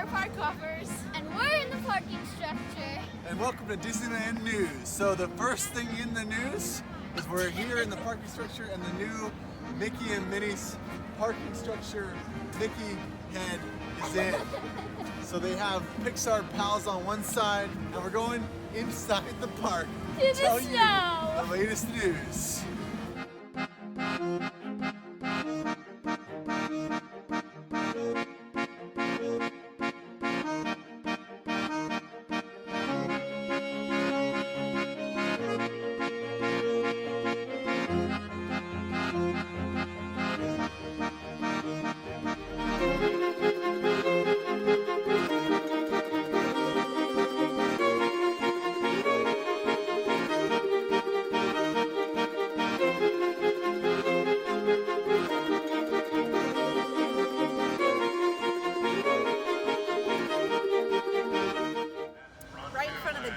We're park hoppers. And we're in the parking structure. And welcome to Disneyland News. So the first thing in the news is we're here in the parking structure and the new Mickey and Minnie's parking structure Mickey head is in. So they have Pixar pals on one side and we're going inside the park To tell the you snow. the latest news.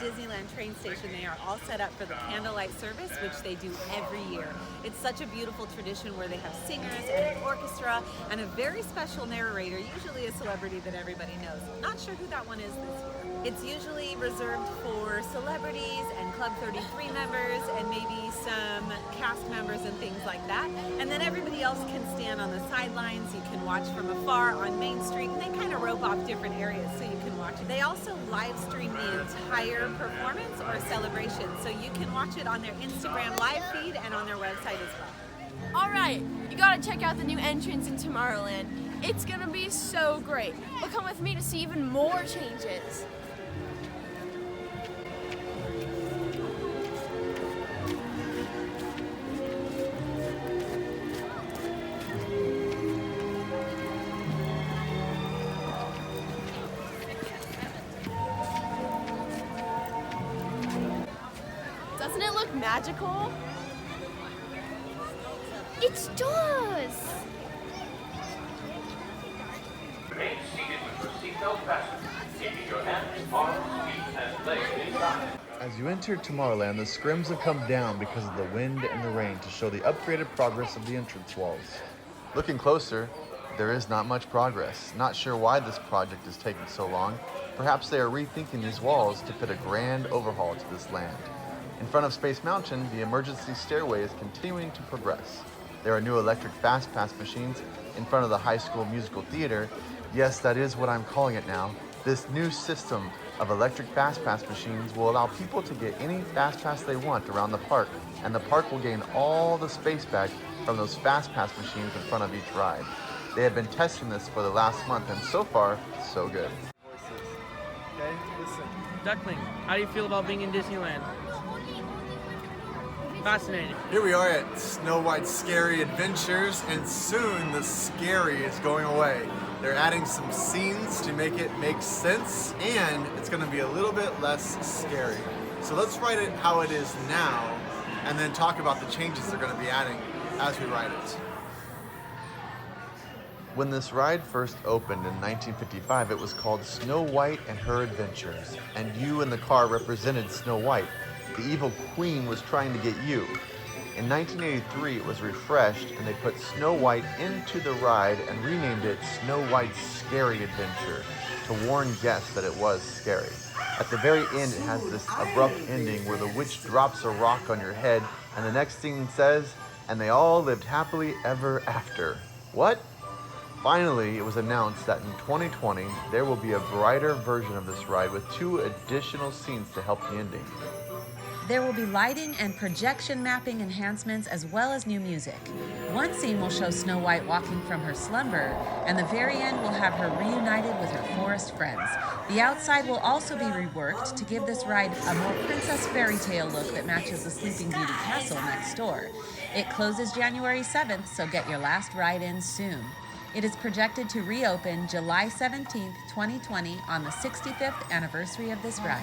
Disneyland train station, they are all set up for the Candlelight Service, which they do every year. It's such a beautiful tradition where they have singers and an orchestra and a very special narrator, usually a celebrity that everybody knows. Not sure who that one is this year. It's usually reserved for celebrities and Club 33 members and maybe some cast members and things like that. And then everybody else can stand on the sidelines. You can watch from afar on Main Street, and they kind of rope off different areas so you can watch it. They also live stream the entire performance or celebration, so you can watch it on their Instagram live feed and on their website as well. All right, you gotta check out the new entrance in Tomorrowland. It's gonna be so great. But come with me to see even more changes. Doesn't it look magical? It does. Remain seated with your seatbelt fastened, keeping your hands, arms, feet, and legs inside. As you enter Tomorrowland, the scrims have come down because of the wind and the rain to show the upgraded progress of the entrance walls. Looking closer, there is not much progress. Not sure why this project is taking so long. Perhaps they are rethinking these walls to fit a grand overhaul to this land. In front of Space Mountain, the emergency stairway is continuing to progress. There are new electric fast pass machines in front of the High School Musical Theater. Yes, that is what I'm calling it now. This new system of electric fast pass machines will allow people to get any fast pass they want around the park, and the park will gain all the space back from those fast pass machines in front of each ride. They have been testing this for the last month, and so far, so good. Okay, listen. Duckling, how do you feel about being in Disneyland? Fascinating. Here we are at Snow White's Scary Adventures, and soon the scary is going away. They're adding some scenes to make it make sense, and it's going to be a little bit less scary. So let's write it how it is now, and then talk about the changes they're going to be adding as we write it. When this ride first opened in 1955, it was called Snow White and Her Adventures, and you in the car represented Snow White. The evil queen was trying to get you. In 1983, it was refreshed, and they put Snow White into the ride and renamed it Snow White's Scary Adventure to warn guests that it was scary. At the very end, it has this abrupt ending where the witch drops a rock on your head, and the next scene says, "And they all lived happily ever after." What? Finally, it was announced that in 2020, there will be a brighter version of this ride with 2 additional scenes to help the ending. There will be lighting and projection mapping enhancements as well as new music. One scene will show Snow White walking from her slumber, and the very end will have her reunited with her forest friends. The outside will also be reworked to give this ride a more princess fairy tale look that matches the Sleeping Beauty castle next door. It closes January 7th, so get your last ride in soon. It is projected to reopen July 17th, 2020 on the 65th anniversary of this ride.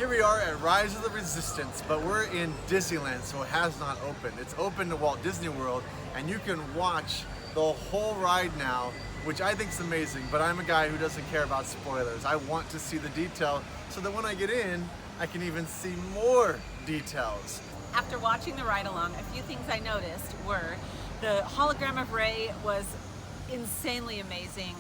Here we are at Rise of the Resistance, but we're in Disneyland, so it has not opened. It's open to Walt Disney World, and you can watch the whole ride now, which I think is amazing, but I'm a guy who doesn't care about spoilers. I want to see the detail so that when I get in, I can even see more details. After watching the ride along, a few things I noticed were the hologram of Rey was insanely amazing.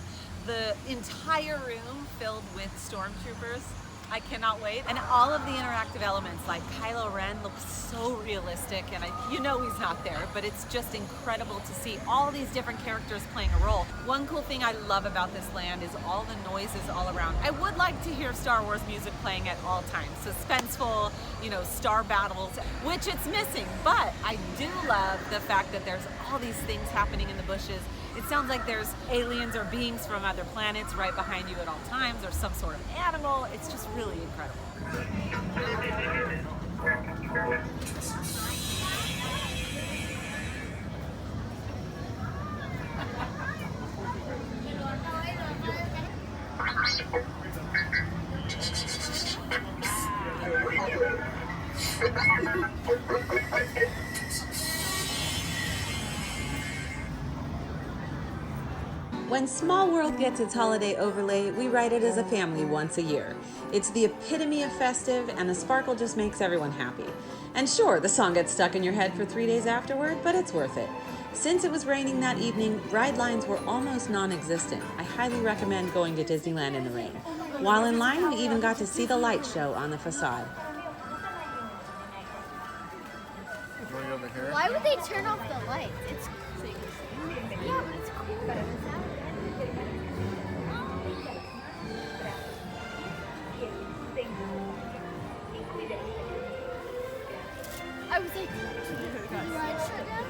The entire room filled with stormtroopers. I cannot wait. And all of the interactive elements, like Kylo Ren looks so realistic, and you know he's not there, but it's just incredible to see all these different characters playing a role. One cool thing I love about this land is all the noises all around. I would like to hear Star Wars music playing at all times. Suspenseful, you know, star battles, which it's missing, but I do love the fact that there's all these things happening in the bushes. It sounds like there's aliens or beings from other planets right behind you at all times, or some sort of animal. It's just really incredible. When Small World gets its holiday overlay, we write it as a family once a year. It's the epitome of festive, and the sparkle just makes everyone happy. And sure, the song gets stuck in your head for 3 days afterward, but it's worth it. Since it was raining that evening, ride lines were almost non-existent. I highly recommend going to Disneyland in the rain. While in line, we even got to see the light show on the facade. Going over here. Why would they turn off the lights? It's yeah, but it's cool. I was like, did the ride shut down?